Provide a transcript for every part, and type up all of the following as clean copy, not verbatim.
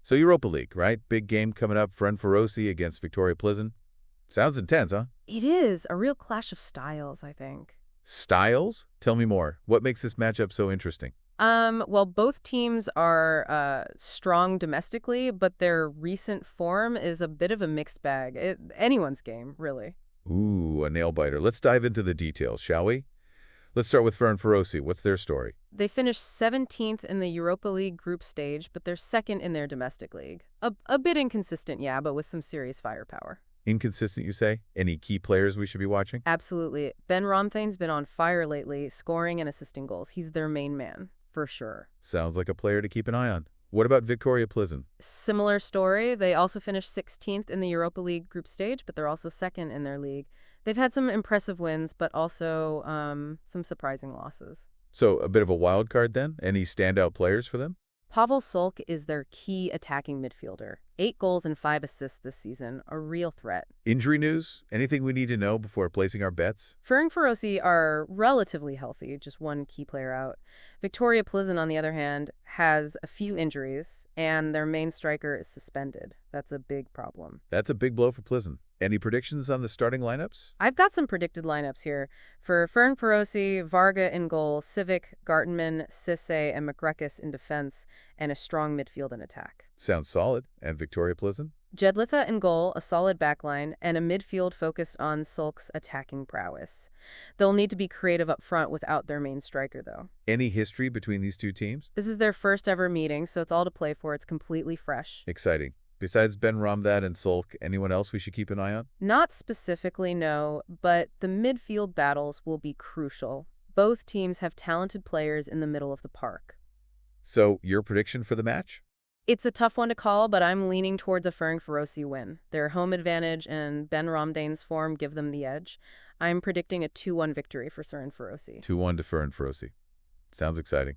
So Europa League, right? Big game coming up, Ferencvarosi against Viktoria Plzeň. Sounds intense, huh? It is a real clash of styles, I think. Styles? Tell me more. What makes this matchup so interesting? Well, both teams are strong domestically, but their recent form is a bit of a mixed bag. Anyone's game, really. Ooh, a nail-biter. Let's dive into the details, shall we? Let's start with Ferencvarosi. What's their story? They finished 17th in the Europa League group stage, but they're second in their domestic league. A bit inconsistent, yeah, but with some serious firepower. Inconsistent, you say? Any key players we should be watching? Absolutely. Ben Romthane's been on fire lately, scoring and assisting goals. He's their main man, for sure. Sounds like a player to keep an eye on. What about Viktoria Plzeň? Similar story. They also finished 16th in the Europa League group stage, but they're also second in their league. They've had some impressive wins, but also some surprising losses. So, a bit of a wild card then? Any standout players for them? Pavel Solk is their key attacking midfielder. 8 goals and 5 assists this season, a real threat. Injury news? Anything we need to know before placing our bets? Ferencvarosi are relatively healthy, just one key player out. Viktoria Plzeň, on the other hand, has a few injuries, and their main striker is suspended. That's a big problem. That's a big blow for Plzeň. Any predictions on the starting lineups? I've got some predicted lineups here. For Ferencvarosi, Varga in goal, Civic, Gartenman, Cisse, and Makrekis in defense, and a strong midfield and attack. Sounds solid. And Viktoria Plzeň? Jedlifa in goal, a solid backline, and a midfield focused on Solk's attacking prowess. They'll need to be creative up front without their main striker, though. Any history between these two teams? This is their first ever meeting, so it's all to play for. It's completely fresh. Exciting. Besides Ben Romthan and Solk, anyone else we should keep an eye on? Not specifically, no, but the midfield battles will be crucial. Both teams have talented players in the middle of the park. So, your prediction for the match? It's a tough one to call, but I'm leaning towards a Ferencvarosi win. Their home advantage and Ben Romthane's form give them the edge. I'm predicting a 2-1 victory for Ferencvarosi. 2-1 to Ferencvarosi. Sounds exciting.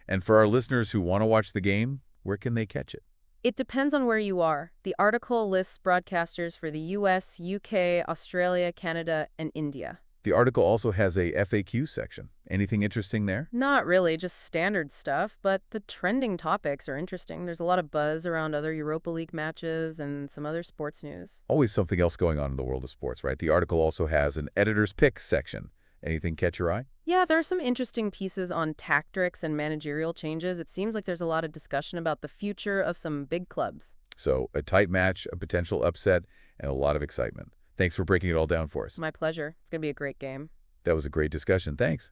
And for our listeners who want to watch the game, where can they catch it? It depends on where you are. The article lists broadcasters for the US, UK, Australia, Canada, and India. The article also has a FAQ section. Anything interesting there? Not really, just standard stuff, but the trending topics are interesting. There's a lot of buzz around other Europa League matches and some other sports news. Always something else going on in the world of sports, right? The article also has an editor's pick section. Anything catch your eye? Yeah, there are some interesting pieces on tactics and managerial changes. It seems like there's a lot of discussion about the future of some big clubs. So, a tight match, a potential upset, and a lot of excitement. Thanks for breaking it all down for us. My pleasure. It's going to be a great game. That was a great discussion. Thanks.